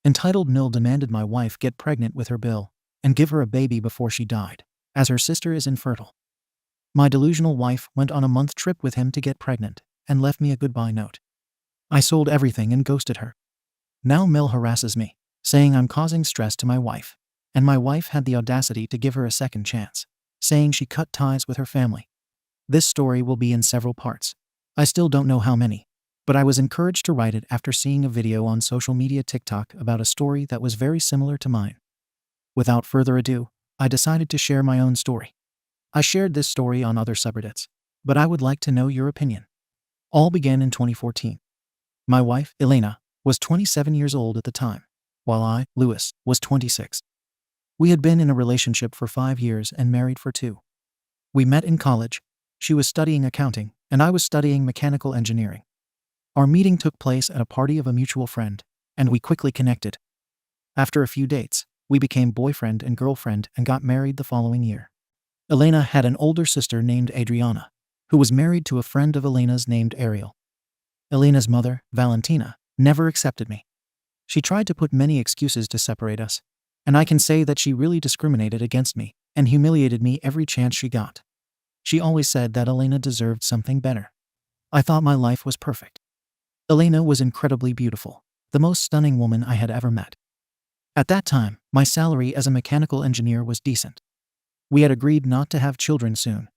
Entitled Nil demanded my wife get pregnant with her bill and give her a baby before she died, as her sister is infertile. My delusional wife went on a month trip with him to get pregnant and left me a goodbye note. I sold everything and ghosted her. Now Mil harasses me, saying I'm causing stress to my wife, and my wife had the audacity to give her a second chance, saying she cut ties with her family. This story will be in several parts. I still don't know how many, but I was encouraged to write it after seeing a video on social media TikTok about a story that was very similar to mine. Without further ado, I decided to share my own story. I shared this story on other subreddits, but I would like to know your opinion. All began in 2014. My wife, Elena, was 27 years old at the time, while I, Louis, was 26. We had been in a relationship for 5 years and married for 2. We met in college. She was studying accounting, and I was studying mechanical engineering. Our meeting took place at a party of a mutual friend, and we quickly connected. After a few dates, we became boyfriend and girlfriend and got married the following year. Elena had an older sister named Adriana, who was married to a friend of Elena's named Ariel. Elena's mother, Valentina, never accepted me. She tried to put many excuses to separate us, and I can say that she really discriminated against me and humiliated me every chance she got. She always said that Elena deserved something better. I thought my life was perfect. Elena was incredibly beautiful, the most stunning woman I had ever met. At that time, my salary as a mechanical engineer was decent. We had agreed not to have children soon.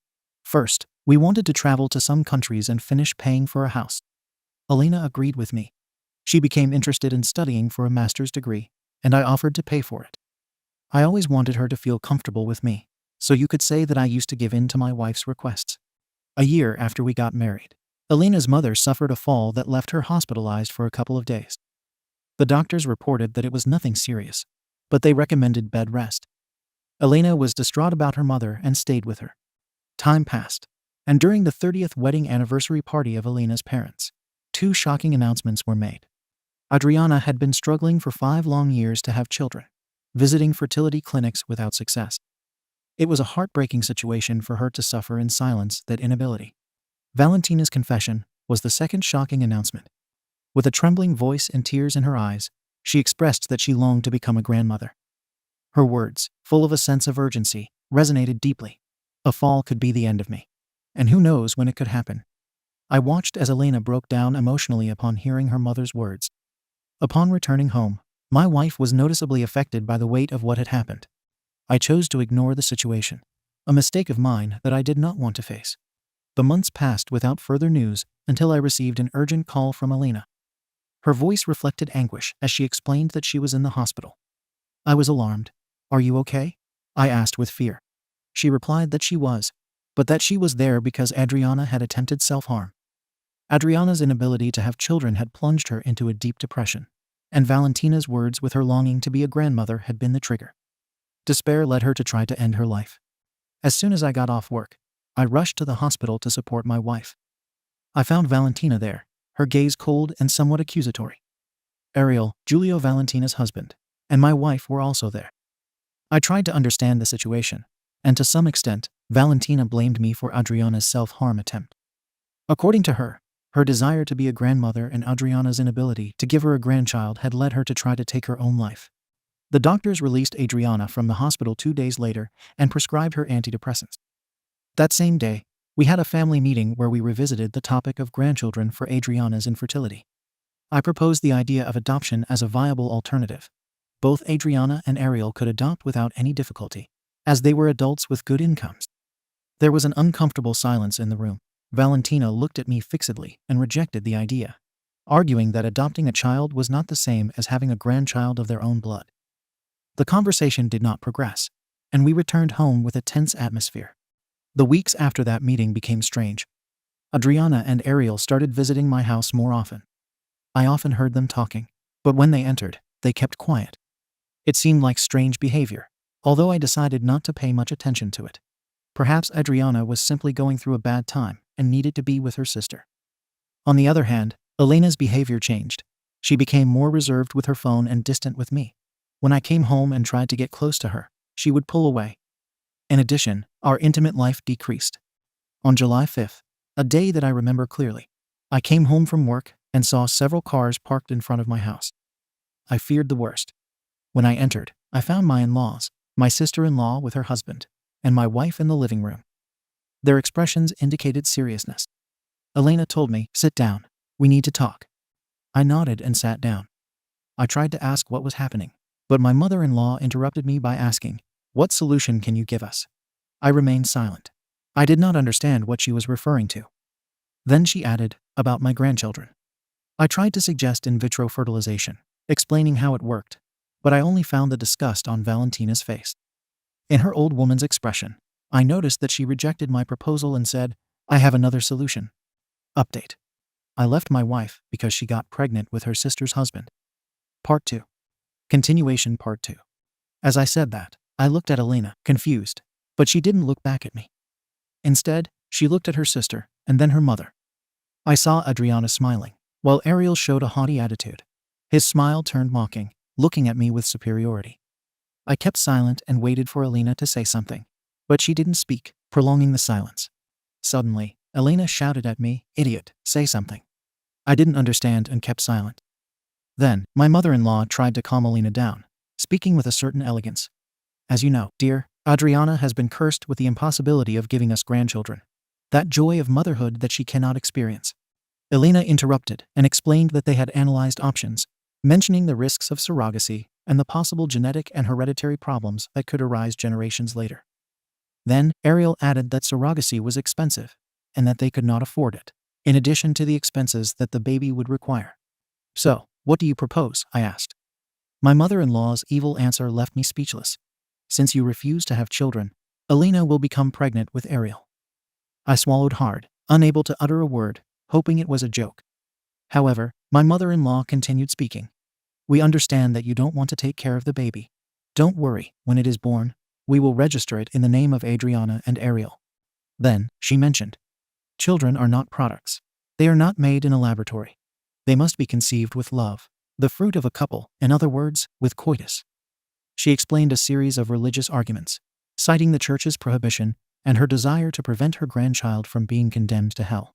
First, we wanted to travel to some countries and finish paying for a house. Elena agreed with me. She became interested in studying for a master's degree, and I offered to pay for it. I always wanted her to feel comfortable with me, so you could say that I used to give in to my wife's requests. A year after we got married, Elena's mother suffered a fall that left her hospitalized for a couple of days. The doctors reported that it was nothing serious, but they recommended bed rest. Elena was distraught about her mother and stayed with her. Time passed, and during the 30th wedding anniversary party of Elena's parents, 2 shocking announcements were made. Adriana had been struggling for 5 long years to have children, visiting fertility clinics without success. It was a heartbreaking situation for her to suffer in silence that inability. Valentina's confession was the second shocking announcement. With a trembling voice and tears in her eyes, she expressed that she longed to become a grandmother. Her words, full of a sense of urgency, resonated deeply. A fall could be the end of me, and who knows when it could happen. I watched as Elena broke down emotionally upon hearing her mother's words. Upon returning home, my wife was noticeably affected by the weight of what had happened. I chose to ignore the situation, a mistake of mine that I did not want to face. The months passed without further news until I received an urgent call from Elena. Her voice reflected anguish as she explained that she was in the hospital. I was alarmed. "Are you okay?" I asked with fear. She replied that she was, but that she was there because Adriana had attempted self-harm. Adriana's inability to have children had plunged her into a deep depression, and Valentina's words with her longing to be a grandmother had been the trigger. Despair led her to try to end her life. As soon as I got off work, I rushed to the hospital to support my wife. I found Valentina there, her gaze cold and somewhat accusatory. Ariel, Giulio Valentina's husband, and my wife were also there. I tried to understand the situation, and to some extent, Valentina blamed me for Adriana's self-harm attempt. According to her, her desire to be a grandmother and Adriana's inability to give her a grandchild had led her to try to take her own life. The doctors released Adriana from the hospital 2 days later and prescribed her antidepressants. That same day, we had a family meeting where we revisited the topic of grandchildren for Adriana's infertility. I proposed the idea of adoption as a viable alternative. Both Adriana and Ariel could adopt without any difficulty, as they were adults with good incomes. There was an uncomfortable silence in the room. Valentina looked at me fixedly and rejected the idea, arguing that adopting a child was not the same as having a grandchild of their own blood. The conversation did not progress, and we returned home with a tense atmosphere. The weeks after that meeting became strange. Adriana and Ariel started visiting my house more often. I often heard them talking, but when they entered, they kept quiet. It seemed like strange behavior, although I decided not to pay much attention to it. Perhaps Adriana was simply going through a bad time and needed to be with her sister. On the other hand, Elena's behavior changed. She became more reserved with her phone and distant with me. When I came home and tried to get close to her, she would pull away. In addition, our intimate life decreased. On July 5th, a day that I remember clearly, I came home from work and saw several cars parked in front of my house. I feared the worst. When I entered, I found my in-laws, my sister-in-law with her husband, and my wife in the living room. Their expressions indicated seriousness. Elena told me, "Sit down. We need to talk." I nodded and sat down. I tried to ask what was happening, but my mother-in-law interrupted me by asking, "What solution can you give us?" I remained silent. I did not understand what she was referring to. Then she added, "About my grandchildren." I tried to suggest in vitro fertilization, explaining how it worked, but I only found the disgust on Valentina's face. In her old woman's expression, I noticed that she rejected my proposal and said, "I have another solution." Update. I left my wife because she got pregnant with her sister's husband. Part 2. Continuation Part 2. As I said that, I looked at Elena, confused, but she didn't look back at me. Instead, she looked at her sister, and then her mother. I saw Adriana smiling, while Ariel showed a haughty attitude. His smile turned mocking, looking at me with superiority. I kept silent and waited for Elena to say something, but she didn't speak, prolonging the silence. Suddenly, Elena shouted at me, "Idiot, say something." I didn't understand and kept silent. Then, my mother-in-law tried to calm Elena down, speaking with a certain elegance. "As you know, dear, Adriana has been cursed with the impossibility of giving us grandchildren. That joy of motherhood that she cannot experience." Elena interrupted and explained that they had analyzed options, mentioning the risks of surrogacy and the possible genetic and hereditary problems that could arise generations later. Then, Ariel added that surrogacy was expensive, and that they could not afford it, in addition to the expenses that the baby would require. "So, what do you propose?" I asked. My mother-in-law's evil answer left me speechless. "Since you refuse to have children, Elena will become pregnant with Ariel." I swallowed hard, unable to utter a word, hoping it was a joke. However, my mother-in-law continued speaking. "We understand that you don't want to take care of the baby. Don't worry, when it is born, we will register it in the name of Adriana and Ariel." Then, she mentioned, "Children are not products. They are not made in a laboratory. They must be conceived with love, the fruit of a couple, in other words, with coitus." She explained a series of religious arguments, citing the church's prohibition and her desire to prevent her grandchild from being condemned to hell.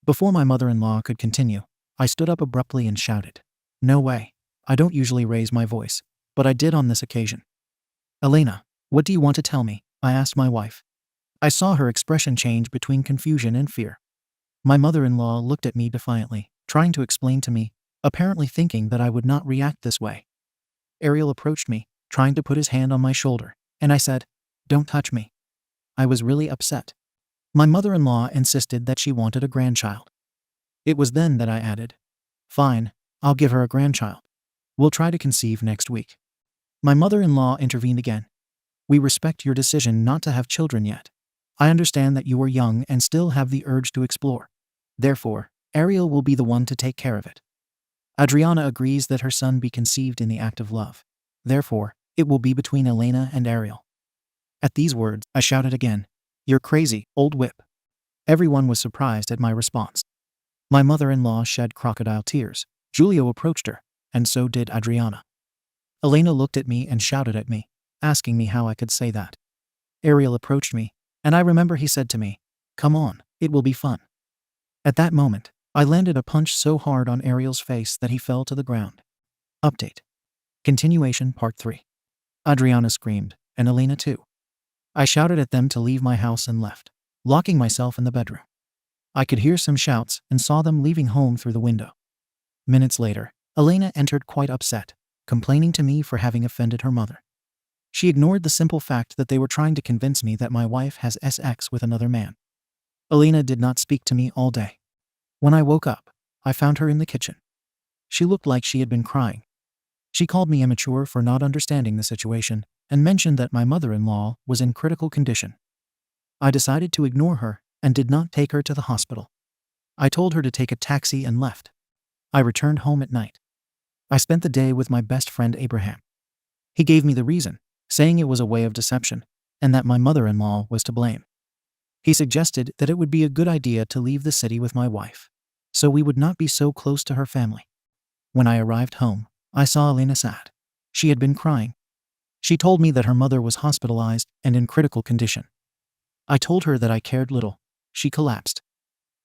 Before my mother-in-law could continue, I stood up abruptly and shouted, "No way. I don't usually raise my voice, but I did on this occasion." "Elena, what do you want to tell me?" I asked my wife. I saw her expression change between confusion and fear. My mother-in-law looked at me defiantly, trying to explain to me, apparently thinking that I would not react this way. Ariel approached me, trying to put his hand on my shoulder, and I said, "Don't touch me." I was really upset. My mother-in-law insisted that she wanted a grandchild. It was then that I added, "Fine, I'll give her a grandchild. We'll try to conceive next week." My mother-in-law intervened again. "We respect your decision not to have children yet. I understand that you are young and still have the urge to explore. Therefore, Ariel will be the one to take care of it. Adriana agrees that her son be conceived in the act of love. Therefore, it will be between Elena and Ariel." At these words, I shouted again, "You're crazy, old whip." Everyone was surprised at my response. My mother-in-law shed crocodile tears. Giulio approached her, and so did Adriana. Elena looked at me and shouted at me, asking me how I could say that. Ariel approached me, and I remember he said to me, "Come on, it will be fun." At that moment, I landed a punch so hard on Ariel's face that he fell to the ground. Update. Continuation Part 3. Adriana screamed, and Elena too. I shouted at them to leave my house and left, locking myself in the bedroom. I could hear some shouts and saw them leaving home through the window. Minutes later, Elena entered quite upset, complaining to me for having offended her mother. She ignored the simple fact that they were trying to convince me that my wife has sex with another man. Elena did not speak to me all day. When I woke up, I found her in the kitchen. She looked like she had been crying. She called me immature for not understanding the situation and mentioned that my mother-in-law was in critical condition. I decided to ignore her and did not take her to the hospital. I told her to take a taxi and left. I returned home at night. I spent the day with my best friend Abraham. He gave me the reason, saying it was a way of deception and that my mother-in-law was to blame. He suggested that it would be a good idea to leave the city with my wife, so we would not be so close to her family. When I arrived home, I saw Elena sad. She had been crying. She told me that her mother was hospitalized and in critical condition. I told her that I cared little. She collapsed.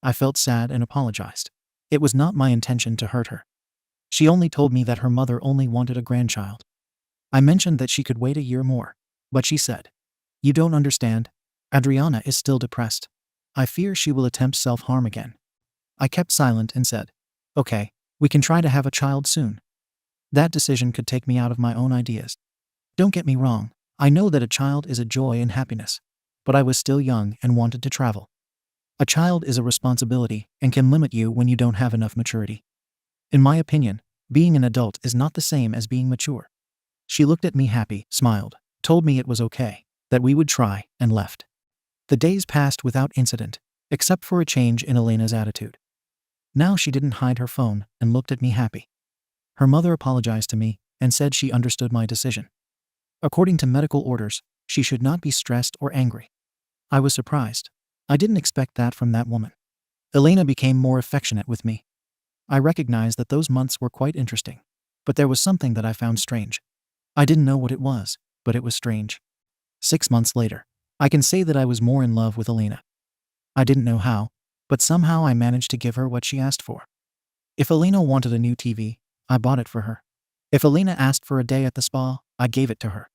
I felt sad and apologized. It was not my intention to hurt her. She only told me that her mother only wanted a grandchild. I mentioned that she could wait a year more, but she said, "You don't understand. Adriana is still depressed. I fear she will attempt self-harm again." I kept silent and said, "Okay, we can try to have a child soon." That decision could take me out of my own ideas. Don't get me wrong, I know that a child is a joy and happiness, but I was still young and wanted to travel. A child is a responsibility and can limit you when you don't have enough maturity. In my opinion, being an adult is not the same as being mature. She looked at me happy, smiled, told me it was okay, that we would try, and left. The days passed without incident, except for a change in Elena's attitude. Now she didn't hide her phone and looked at me happy. Her mother apologized to me and said she understood my decision. According to medical orders, she should not be stressed or angry. I was surprised. I didn't expect that from that woman. Elena became more affectionate with me. I recognized that those months were quite interesting, but there was something that I found strange. I didn't know what it was, but it was strange. 6 months later, I can say that I was more in love with Elena. I didn't know how, but somehow I managed to give her what she asked for. If Elena wanted a new TV, I bought it for her. If Elena asked for a day at the spa, I gave it to her.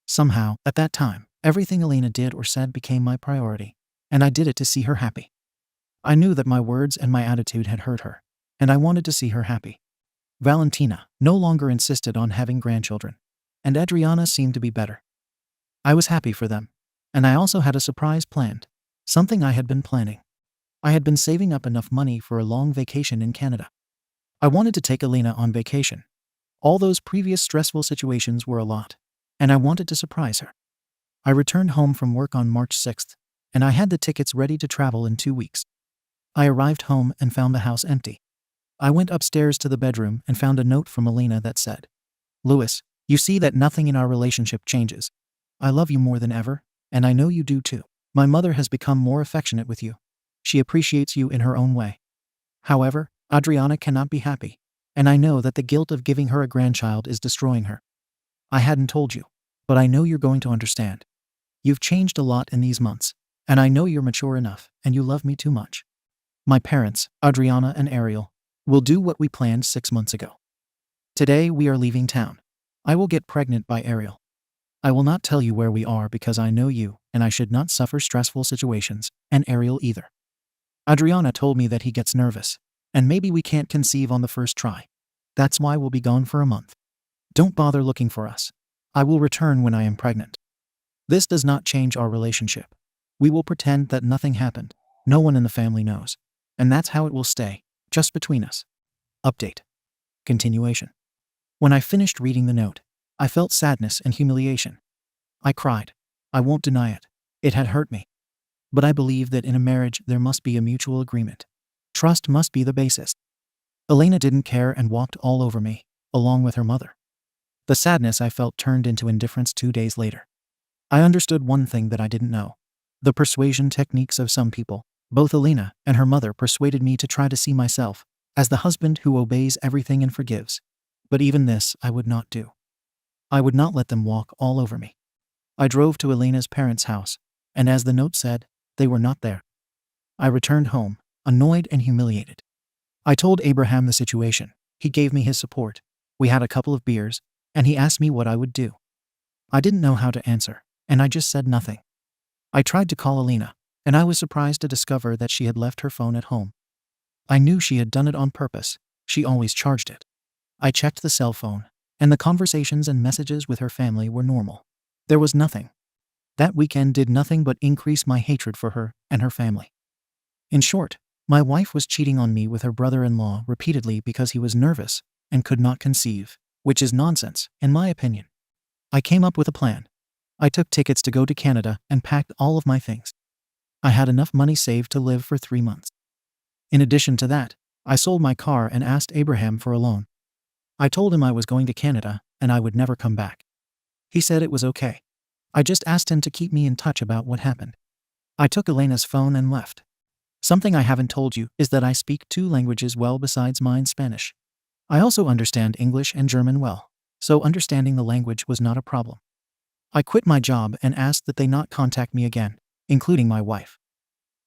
Somehow, at that time, everything Elena did or said became my priority, and I did it to see her happy. I knew that my words and my attitude had hurt her, and I wanted to see her happy. Valentina no longer insisted on having grandchildren, and Adriana seemed to be better. I was happy for them, and I also had a surprise planned, something I had been planning. I had been saving up enough money for a long vacation in Canada. I wanted to take Elena on vacation. All those previous stressful situations were a lot, and I wanted to surprise her. I returned home from work on March 6th, and I had the tickets ready to travel in 2 weeks. I arrived home and found the house empty. I went upstairs to the bedroom and found a note from Elena that said, "Louis, you see that nothing in our relationship changes. I love you more than ever, and I know you do too. My mother has become more affectionate with you. She appreciates you in her own way. However, Adriana cannot be happy, and I know that the guilt of giving her a grandchild is destroying her. I hadn't told you, but I know you're going to understand. You've changed a lot in these months, and I know you're mature enough and you love me too much. My parents, Adriana and Ariel, will do what we planned 6 months ago. Today we are leaving town. I will get pregnant by Ariel. I will not tell you where we are because I know you and I should not suffer stressful situations, and Ariel either. Adriana told me that he gets nervous, and maybe we can't conceive on the first try. That's why we'll be gone for a month. Don't bother looking for us. I will return when I am pregnant. This does not change our relationship. We will pretend that nothing happened. No one in the family knows. And that's how it will stay, just between us. Update. Continuation. When I finished reading the note, I felt sadness and humiliation. I cried. I won't deny it. It had hurt me. But I believe that in a marriage there must be a mutual agreement. Trust must be the basis. Elena didn't care and walked all over me, along with her mother. The sadness I felt turned into indifference 2 days later. I understood one thing that I didn't know. The persuasion techniques of some people. Both Elena and her mother persuaded me to try to see myself as the husband who obeys everything and forgives. But even this I would not do. I would not let them walk all over me. I drove to Elena's parents' house, and as the note said, they were not there. I returned home, annoyed and humiliated. I told Abraham the situation. He gave me his support. We had a couple of beers, and he asked me what I would do. I didn't know how to answer, and I just said nothing. I tried to call Elena, and I was surprised to discover that she had left her phone at home. I knew she had done it on purpose. She always charged it. I checked the cell phone, and the conversations and messages with her family were normal. There was nothing. That weekend did nothing but increase my hatred for her and her family. In short, my wife was cheating on me with her brother-in-law repeatedly because he was nervous and could not conceive, which is nonsense, in my opinion. I came up with a plan. I took tickets to go to Canada and packed all of my things. I had enough money saved to live for 3 months. In addition to that, I sold my car and asked Abraham for a loan. I told him I was going to Canada and I would never come back. He said it was okay. I just asked him to keep me in touch about what happened. I took Elena's phone and left. Something I haven't told you is that I speak 2 languages well besides mine, Spanish. I also understand English and German well, so understanding the language was not a problem. I quit my job and asked that they not contact me again, including my wife.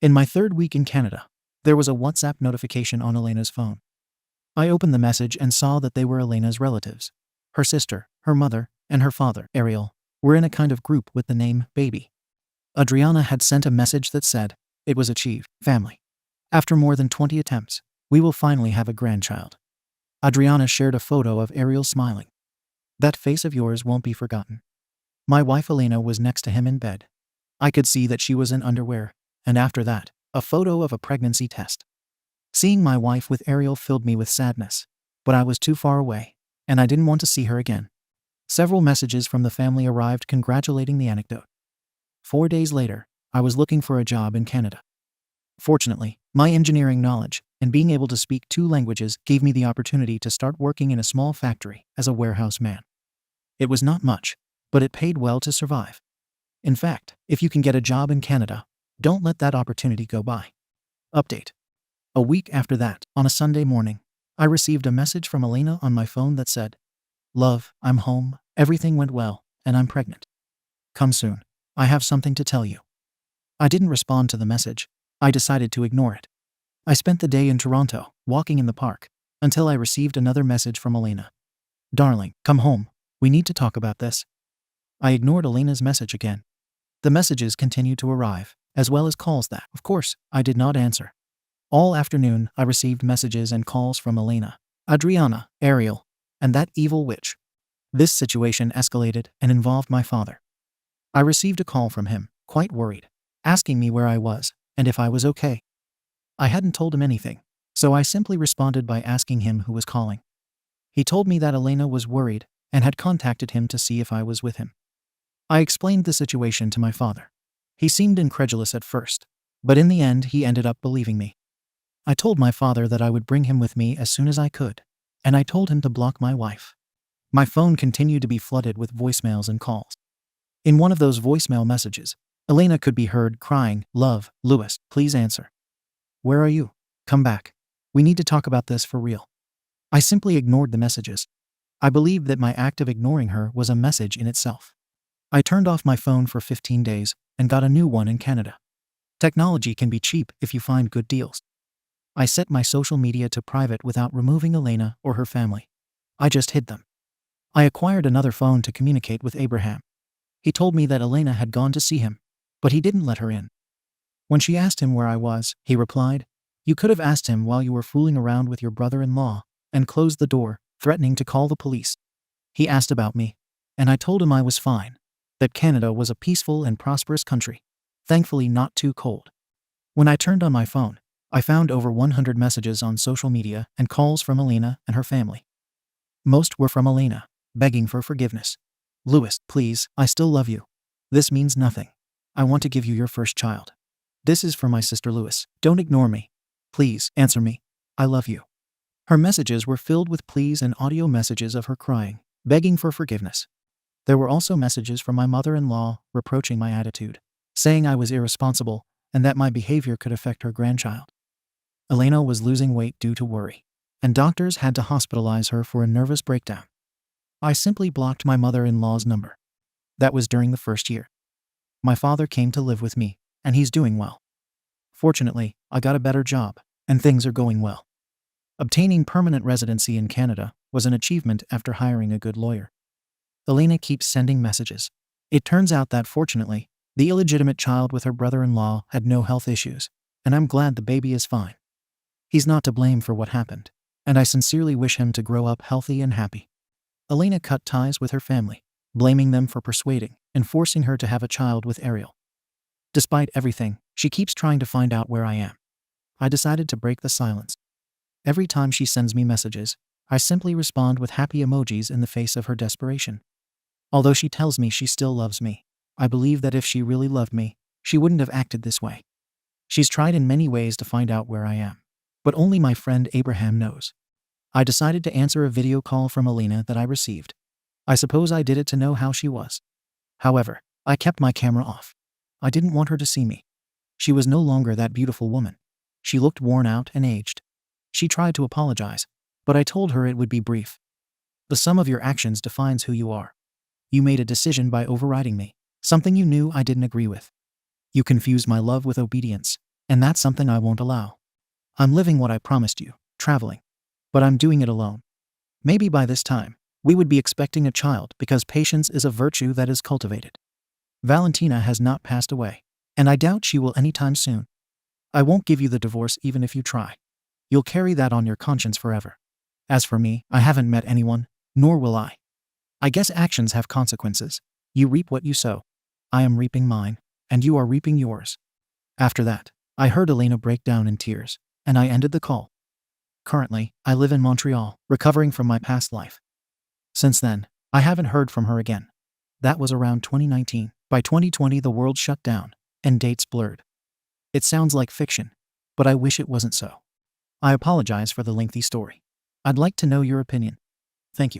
In my 3rd week in Canada, there was a WhatsApp notification on Elena's phone. I opened the message and saw that they were Elena's relatives. Her sister, her mother, and her father, Ariel, were in a kind of group with the name Baby. Adriana had sent a message that said, "It was achieved, family. After more than 20 attempts, we will finally have a grandchild." Adriana shared a photo of Ariel smiling. "That face of yours won't be forgotten." My wife Elena was next to him in bed. I could see that she was in underwear, and after that, a photo of a pregnancy test. Seeing my wife with Ariel filled me with sadness, but I was too far away, and I didn't want to see her again. Several messages from the family arrived congratulating the anecdote. 4 days later, I was looking for a job in Canada. Fortunately, my engineering knowledge and being able to speak 2 languages gave me the opportunity to start working in a small factory as a warehouse man. It was not much, but it paid well to survive. In fact, if you can get a job in Canada, don't let that opportunity go by. Update. A week after that, on a Sunday morning, I received a message from Elena on my phone that said, "Love, I'm home, everything went well, and I'm pregnant. Come soon. I have something to tell you." I didn't respond to the message. I decided to ignore it. I spent the day in Toronto, walking in the park, until I received another message from Elena. "Darling, come home. We need to talk about this." I ignored Elena's message again. The messages continued to arrive, as well as calls that, of course, I did not answer. All afternoon, I received messages and calls from Elena, Adriana, Ariel, and that evil witch. This situation escalated and involved my father. I received a call from him, quite worried, asking me where I was and if I was okay. I hadn't told him anything, so I simply responded by asking him who was calling. He told me that Elena was worried and had contacted him to see if I was with him. I explained the situation to my father. He seemed incredulous at first, but in the end he ended up believing me. I told my father that I would bring him with me as soon as I could, and I told him to block my wife. My phone continued to be flooded with voicemails and calls. In one of those voicemail messages, Elena could be heard crying, "Love, Louis, please answer. Where are you? Come back. We need to talk about this for real." I simply ignored the messages. I believed that my act of ignoring her was a message in itself. I turned off my phone for 15 days and got a new one in Canada. Technology can be cheap if you find good deals. I set my social media to private without removing Elena or her family. I just hid them. I acquired another phone to communicate with Abraham. He told me that Elena had gone to see him, but he didn't let her in. When she asked him where I was, he replied, "You could have asked him while you were fooling around with your brother-in-law," and closed the door, threatening to call the police. He asked about me, and I told him I was fine, that Canada was a peaceful and prosperous country, thankfully not too cold. When I turned on my phone, I found over 100 messages on social media and calls from Elena and her family. Most were from Elena, begging for forgiveness. "Louis, please, I still love you. This means nothing. I want to give you your first child. This is for my sister Louis. Don't ignore me. Please, answer me. I love you." Her messages were filled with pleas and audio messages of her crying, begging for forgiveness. There were also messages from my mother-in-law reproaching my attitude, saying I was irresponsible and that my behavior could affect her grandchild. Elena was losing weight due to worry, and doctors had to hospitalize her for a nervous breakdown. I simply blocked my mother-in-law's number. That was during the first year. My father came to live with me, and he's doing well. Fortunately, I got a better job, and things are going well. Obtaining permanent residency in Canada was an achievement after hiring a good lawyer. Elena keeps sending messages. It turns out that fortunately, the illegitimate child with her brother-in-law had no health issues, and I'm glad the baby is fine. He's not to blame for what happened, and I sincerely wish him to grow up healthy and happy. Elena cut ties with her family, blaming them for persuading and forcing her to have a child with Ariel. Despite everything, she keeps trying to find out where I am. I decided to break the silence. Every time she sends me messages, I simply respond with happy emojis in the face of her desperation. Although she tells me she still loves me, I believe that if she really loved me, she wouldn't have acted this way. She's tried in many ways to find out where I am, but only my friend Abraham knows. I decided to answer a video call from Elena that I received. I suppose I did it to know how she was. However, I kept my camera off. I didn't want her to see me. She was no longer that beautiful woman. She looked worn out and aged. She tried to apologize, but I told her it would be brief. The sum of your actions defines who you are. You made a decision by overriding me, something you knew I didn't agree with. You confused my love with obedience, and that's something I won't allow. I'm living what I promised you, traveling. but I'm doing it alone. Maybe by this time, we would be expecting a child because patience is a virtue that is cultivated. Valentina has not passed away, and I doubt she will anytime soon. I won't give you the divorce even if you try. You'll carry that on your conscience forever. As for me, I haven't met anyone, nor will I. I guess actions have consequences. You reap what you sow. I am reaping mine, and you are reaping yours. After that, I heard Elena break down in tears, and I ended the call. Currently, I live in Montreal, recovering from my past life. Since then, I haven't heard from her again. That was around 2019. By 2020, the world shut down, and dates blurred. It sounds like fiction, but I wish it wasn't so. I apologize for the lengthy story. I'd like to know your opinion. Thank you.